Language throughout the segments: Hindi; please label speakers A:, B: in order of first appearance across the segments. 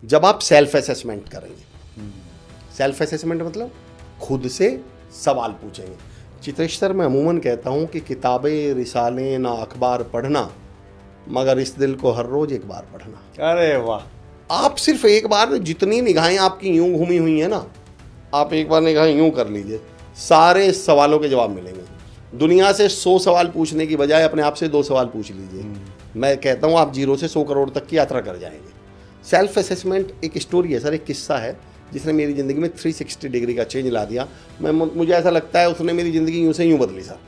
A: जब आप सेल्फ असेसमेंट करेंगे। सेल्फ असेसमेंट मतलब खुद से सवाल पूछेंगे। चित्रेश सर, मैं अमूमन कहता हूँ कि किताबें रिसालें ना अखबार पढ़ना, मगर इस दिल को हर रोज एक बार पढ़ना।
B: अरे वाह।
A: आप सिर्फ एक बार, जितनी निगाहें आपकी यूं घूमी हुई हैं ना, आप एक बार निगाहें यूं कर लीजिए, सारे सवालों के जवाब मिलेंगे। दुनिया से 100 सवाल पूछने की बजाय अपने आप से 2 सवाल पूछ लीजिए। मैं कहता हूँ आप 0 से 100 करोड़ तक की यात्रा कर जाएंगे। सेल्फ असेसमेंट एक स्टोरी है सर, एक किस्सा है जिसने मेरी ज़िंदगी में 360 डिग्री का चेंज ला दिया। मुझे ऐसा लगता है उसने मेरी ज़िंदगी यूं से यूं बदली सर।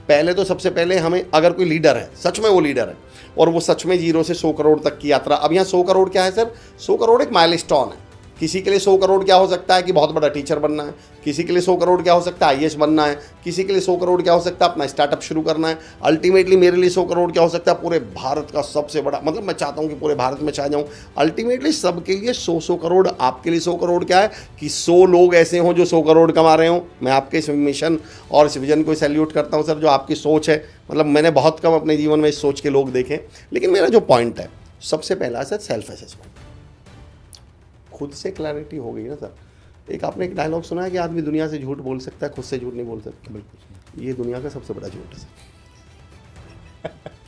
A: पहले तो सबसे पहले हमें, अगर कोई लीडर है, सच में वो लीडर है और वो सच में 0 से 100 करोड़ तक की यात्रा। अब यहाँ 100 करोड़ क्या है सर? 100 करोड़ एक माइलस्टोन है। किसी के लिए 100 करोड़ क्या हो सकता है कि बहुत बड़ा टीचर बनना है, किसी के लिए 100 करोड़ क्या हो सकता है आईएएस बनना है, किसी के लिए 100 करोड़ क्या हो सकता है अपना स्टार्टअप शुरू करना है। अल्टीमेटली मेरे लिए 100 करोड़ क्या हो सकता है? पूरे भारत का सबसे बड़ा, मतलब मैं चाहता हूं कि पूरे भारत में छा जाऊं। अल्टीमेटली सबके लिए 100 करोड़। आपके लिए 100 करोड़ क्या है कि 100 लोग ऐसे हों जो 100 करोड़ कमा रहे हों। मैं आपके इस मिशन और इस विजन को सैल्यूट करता हूँ सर, जो आपकी सोच है। मतलब मैंने बहुत कम अपने जीवन में इस सोच के लोग देखे, लेकिन मेरा जो पॉइंट है, सबसे पहला सर सेल्फ असेसमेंट। खुद से क्लैरिटी हो गई ना सर। एक आपने एक डायलॉग सुना है कि आदमी दुनिया से झूठ बोल सकता है, खुद से झूठ नहीं बोल सकता। बिल्कुल, ये दुनिया का सबसे बड़ा झूठ है सर।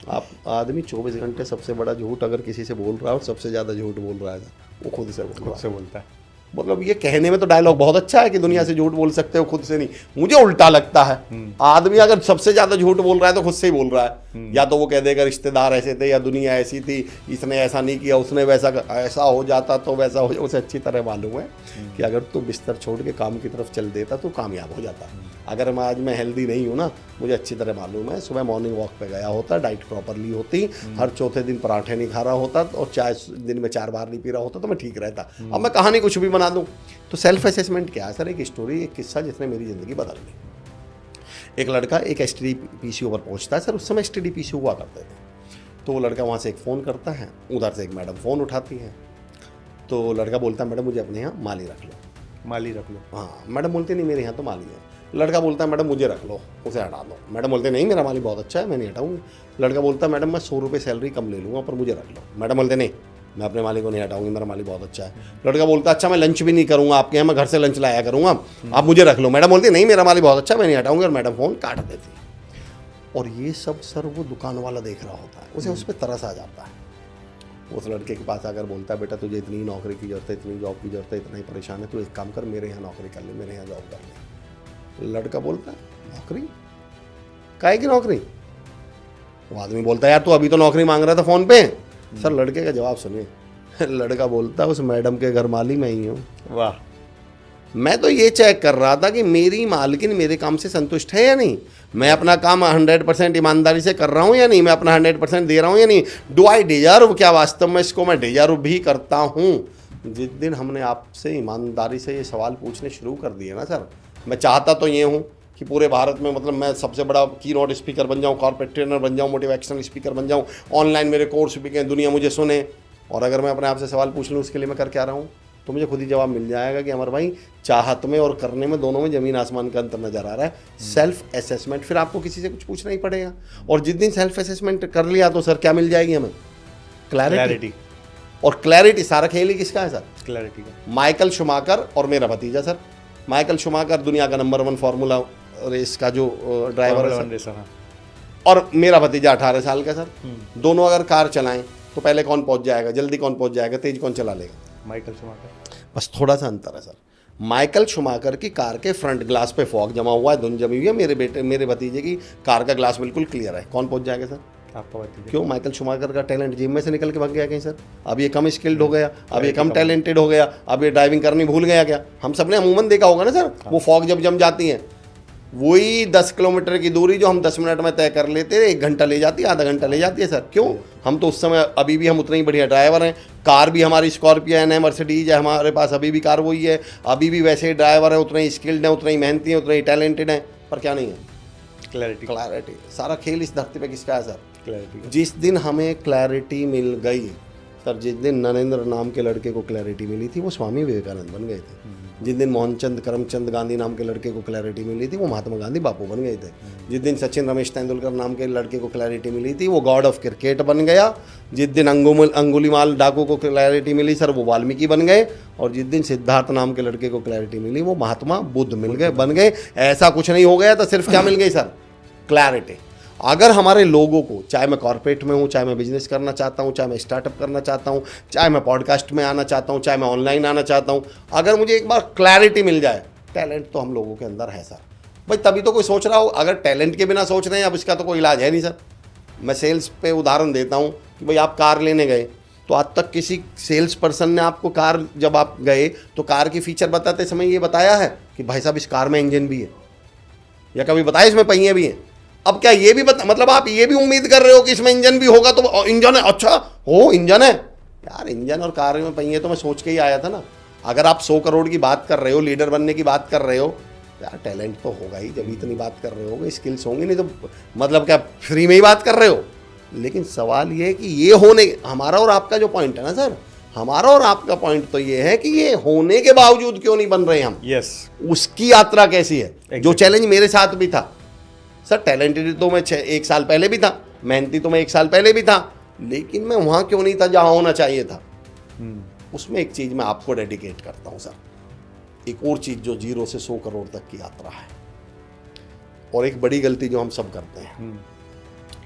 A: आप आदमी 24 घंटे सबसे बड़ा झूठ अगर किसी से बोल रहा है और सबसे ज़्यादा झूठ बोल रहा है वो खुद से बोलता है। मतलब ये कहने में तो डायलॉग बहुत अच्छा है कि दुनिया से झूठ बोल सकते हो, खुद से नहीं। मुझे उल्टा लगता है, आदमी अगर सबसे ज्यादा झूठ बोल रहा है तो खुद से ही बोल रहा है। या तो वो कह देगा रिश्तेदार ऐसे थे, या दुनिया ऐसी थी, इसने ऐसा नहीं किया, उसने वैसा, ऐसा हो जाता तो वैसा हो जाता। उसे अच्छी तरह मालूम है कि अगर तू बिस्तर छोड़ के काम की तरफ चल देता तो कामयाब हो जाता। अगर मैं आज मैं हेल्दी नहीं हूँ ना, मुझे अच्छी तरह मालूम है, सुबह मॉर्निंग वॉक पे गया होता, डाइट प्रॉपरली होती, हर चौथे दिन पराठे नहीं खा रहा होता और चाय दिन में 4 बार नहीं पी रहा होता तो मैं ठीक रहता। अब मैं कहानी कुछ भी बना दूं। तो सेल्फ असेसमेंट क्या है सर? एक स्टोरी, एक किस्सा जिसने मेरी ज़िंदगी बदल दी। एक लड़का एक STD-PCO पर पहुंचता है सर। उस समय STD-PCO हुआ करते थे। तो वो लड़का वहाँ से एक फ़ोन करता है, उधर से एक मैडम फ़ोन उठाती है। तो लड़का बोलता है मैडम मुझे अपने यहाँ माली रख लो। हाँ, मैडम बोलती नहीं मेरे यहाँ तो माली है। लड़का बोलता है मैडम मुझे रख लो, उसे हटा दो। मैडम बोलते नहीं मेरा माली बहुत अच्छा है, मैं नहीं हटाऊंगी। लड़का बोलता है मैडम मैं 100 रुपये सैलरी कम ले लूँगा पर मुझे रख लो। मैडम बोलते नहीं मैं अपने माली को नहीं हटाऊंगी, मेरा माली बहुत अच्छा है। लड़का बोलता अच्छा मैं लंच भी नहीं करूंगा आपके यहाँ, मैं घर से लंच लाया करूंगा, आप मुझे रख लो। मैडम बोलती नहीं मेरा माली बहुत अच्छा है, मैं नहीं हटाऊंगी, और मैडम फ़ोन काट देती। और ये सब सर वो दुकान वाला देख रहा होता है, उसे उस पर तरस आ जाता है। उस लड़के के पास आकर बोलता है बेटा तुझे इतनी नौकरी की जरूरत है, इतनी जॉब की जरूरत है, इतना ही परेशान है, तो एक काम कर मेरे यहाँ नौकरी कर ले, मेरे यहाँ जॉब कर ले। लड़का बोलता है नौकरी? काहे की नौकरी? वो आदमी बोलता है यार तू अभी तो नौकरी मांग रहा था फ़ोन पे। सर लड़के का जवाब सुनिए। लड़का बोलता है उस मैडम के घर माली मैं ही हूँ।
B: वाह।
A: मैं तो ये चेक कर रहा था कि मेरी मालकिन मेरे काम से संतुष्ट है या नहीं, मैं अपना काम 100% ईमानदारी से कर रहा हूँ या नहीं, मैं अपना 100% दे रहा हूँ या नहीं, डू आई डिजर्व, क्या वास्तव में इसको मैं डिजर्व भी करता हूँ। जिस दिन हमने आपसे ईमानदारी से ये सवाल पूछने शुरू कर दिए ना सर, मैं चाहता तो ये हूँ कि पूरे भारत में मतलब मैं सबसे बड़ा कीनोट स्पीकर बन जाऊँ, कॉर्पोरेट ट्रेनर बन जाऊँ, मोटिवेशनल स्पीकर बन जाऊँ, ऑनलाइन मेरे कोर्स बिकें, दुनिया मुझे सुने। और अगर मैं अपने आप से सवाल पूछ लूँ उसके लिए मैं कर क्या रहा हूँ, तो मुझे खुद ही जवाब मिल जाएगा कि अमर भाई चाहत में और करने में दोनों में ज़मीन आसमान का अंतर नजर आ रहा है। सेल्फ असेसमेंट, फिर आपको किसी से कुछ पूछना ही पड़ेगा। और जिस दिन सेल्फ असेसमेंट कर लिया तो सर क्या मिल जाएगी हमें? क्लैरिटी। और क्लैरिटी, सारा खेल ही किसका है सर?
B: क्लैरिटी का।
A: माइकल शूमाकर और मेरा भतीजा सर। माइकल शूमाकर दुनिया का नंबर 1 फार्मूला रेस का जो ड्राइवर है सर, और मेरा भतीजा 18 साल का सर। दोनों अगर कार चलाएं तो पहले कौन पहुंच जाएगा, जल्दी कौन पहुंच जाएगा, तेज कौन चला लेगा?
B: Michael Schumacher.
A: बस थोड़ा सा अंतर है सर। माइकल शूमाकर की कार के फ्रंट ग्लास पे फॉग जमा हुआ है, धुंध जमी हुई है। मेरे भतीजे की कार का ग्लास बिल्कुल क्लियर है। कौन पहुंच जाएगा सर?
B: आपका भतीजा।
A: क्यों? माइकल शूमाकर का टैलेंट जिम में से निकल के भाग गया कहीं सर? अब ये कम स्किल्ड हो गया, अब ये कम टैलेंटेड हो गया, अब ये ड्राइविंग करनी भूल गया क्या? हम सब ने अमूमन देखा होगा ना सर, वो फॉग जब जम जाती है, वही 10 किलोमीटर की दूरी जो हम 10 मिनट में तय कर लेते हैं 1 घंटा ले जाती है, आधा घंटा ले जाती है सर। क्यों? हम तो उस समय अभी भी हम उतने ही बढ़िया ड्राइवर हैं। कार भी हमारी स्कॉर्पियन है, मर्सिडीज है, हमारे पास अभी भी कार वही है, अभी भी वैसे ही ड्राइवर हैं, उतने ही स्किल्ड हैं, उतने ही मेहनती हैं, उतने ही टैलेंटेड हैं, पर क्या नहीं है? क्लैरिटी। सारा खेल इस धरती पे किसका है सर? क्लैरिटी। जिस दिन हमें क्लैरिटी मिल गई सर, जिस दिन नरेंद्र नाम के लड़के को क्लैरिटी मिली थी, वो स्वामी विवेकानंद बन गए थे। जिस दिन मोहनचंद करमचंद गांधी नाम के लड़के को क्लैरिटी मिली थी वो महात्मा गांधी बापू बन गए थे। जिस दिन सचिन रमेश तेंदुलकर नाम के लड़के को क्लैरिटी मिली थी वो गॉड ऑफ क्रिकेट बन गया। जिस दिन अंगुलीमाल डाकू को क्लैरिटी मिली सर वो वाल्मीकि बन गए। और जिस दिन सिद्धार्थ नाम के लड़के को क्लैरिटी मिली वो महात्मा बुद्ध मिल गए बन गए। ऐसा कुछ नहीं हो गया तो सिर्फ क्या मिल गई सर? क्लैरिटी। अगर हमारे लोगों को, चाहे मैं कॉर्पोरेट में हूँ, चाहे मैं बिजनेस करना चाहता हूँ, चाहे मैं स्टार्टअप करना चाहता हूँ, चाहे मैं पॉडकास्ट में आना चाहता हूँ, चाहे मैं ऑनलाइन आना चाहता हूँ, अगर मुझे एक बार क्लैरिटी मिल जाए, टैलेंट तो हम लोगों के अंदर है सर। भाई तभी तो कोई सोच रहा हो, अगर टैलेंट के बिना सोच रहे हैं अब इसका तो कोई इलाज है नहीं सर। मैं सेल्स पे उदाहरण देता हूँ कि भाई आप कार लेने गए तो आज तक किसी सेल्स पर्सन ने आपको कार, जब आप गए तो कार की फीचर बताते समय ये बताया है कि भाई साहब इस कार में इंजन भी है, या कभी बताया इसमें पहिए भी हैं? अब क्या ये भी मतलब आप ये भी उम्मीद कर रहे हो कि इसमें इंजन भी होगा तो इंजन है, अच्छा हो इंजन है यार। इंजन और कार में पहिए तो मैं सोच के ही आया था ना। अगर आप 100 करोड़ की बात कर रहे हो, लीडर बनने की बात कर रहे हो, यार टैलेंट तो होगा ही जब इतनी बात कर रहे हो, स्किल्स होंगी, नहीं तो मतलब क्या फ्री में ही बात कर रहे हो। लेकिन सवाल ये है कि ये होने, हमारा और आपका जो पॉइंट है ना सर, हमारा और आपका पॉइंट तो ये है कि ये होने के बावजूद क्यों नहीं बन रहे हम।
B: यस,
A: उसकी यात्रा कैसी है? जो चैलेंज मेरे साथ भी था सर, टैलेंटेड तो मैं 1 साल पहले भी था, मेहनती तो मैं 1 साल पहले भी था, लेकिन मैं वहां क्यों नहीं था जहां होना चाहिए था। उसमें एक चीज मैं आपको डेडिकेट करता हूं सर, एक और चीज जो 0 से 100 करोड़ तक की यात्रा है, और एक बड़ी गलती जो हम सब करते हैं।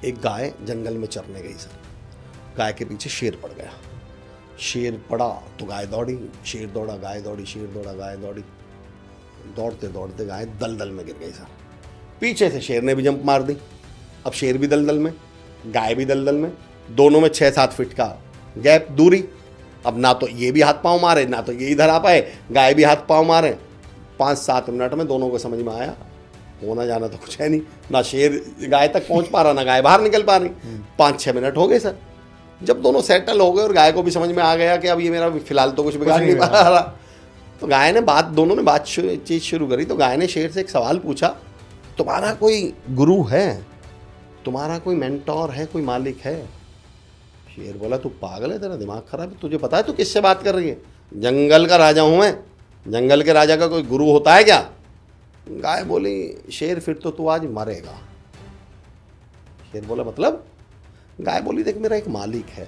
A: एक गाय जंगल में चरने गई सर, गाय के पीछे शेर पड़ गया, शेर पड़ा तो गाय दौड़ी, शेर दौड़ा गाय दौड़ी, शेर दौड़ा गाय दौड़ी, दौड़ते दौड़ते गाय दलदल में गिर गई सर। पीछे से शेर ने भी जंप मार दी, अब शेर भी दलदल में, गाय भी दलदल में, दोनों में 6-7 फीट का गैप, दूरी। अब ना तो ये भी हाथ पांव मारे, ना तो ये इधर आ पाए, गाय भी हाथ पांव मारे। 5-7 मिनट में दोनों को समझ में आया होना जाना तो कुछ है नहीं, ना शेर गाय तक पहुंच पा रहा, ना गाय बाहर निकल पा रही। 5-6 मिनट हो गए सर। जब दोनों सेटल हो गए और गाय को भी समझ में आ गया कि अब ये मेरा फिलहाल तो कुछ बिगाड़ नहीं पा रहा, तो गाय ने दोनों ने बात चीज शुरू करी। तो गाय ने शेर से एक सवाल पूछा, तुम्हारा कोई गुरु है, तुम्हारा कोई मेंटोर है, कोई मालिक है? शेर बोला तू पागल है, तेरा दिमाग खराब है, तुझे पता है तू किससे बात कर रही है? जंगल का राजा हूं मैं, जंगल के राजा का कोई गुरु होता है क्या? गाय बोली शेर फिर तो तू आज मरेगा। शेर बोला मतलब? गाय बोली देख मेरा एक मालिक है,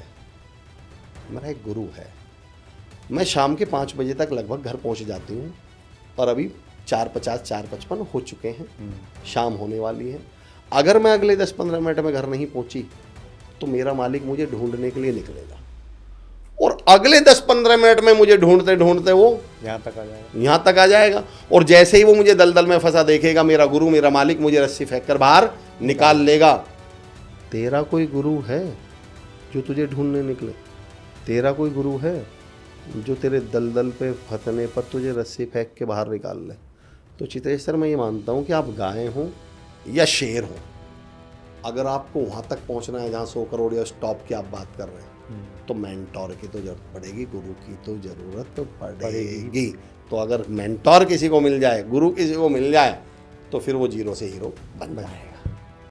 A: मेरा एक गुरु है, मैं शाम के 5 बजे तक लगभग घर पहुंच जाती हूँ, और अभी 4:50 4:55 हो चुके हैं, शाम होने वाली है। अगर मैं अगले 10-15 मिनट में घर नहीं पहुंची तो मेरा मालिक मुझे ढूंढने के लिए निकलेगा, और अगले 10-15 मिनट में मुझे ढूंढते ढूंढते वो यहाँ तक आ जाएगा। और जैसे ही वो मुझे दलदल में फंसा देखेगा, मेरा गुरु, मेरा मालिक मुझे रस्सी फेंक कर बाहर निकाल लेगा। तेरा कोई गुरु है जो तुझे ढूंढने निकले? तेरा कोई गुरु है जो तेरे दलदल पे फंसने पर तुझे रस्सी फेंक के बाहर निकाल ले? तो चित्रेश सर, मैं ये मानता हूँ कि आप गाय हों या शेर हों, अगर आपको वहाँ तक पहुँचना है जहाँ 100 करोड़ या स्टॉप की आप बात कर रहे हैं, तो मेंटोर की तो जरूरत पड़ेगी, गुरु की तो जरूरत पड़ेगी। तो अगर मेंटोर किसी को मिल जाए, गुरु किसी को मिल जाए, तो फिर वो 0 से हीरो बन जाएगा।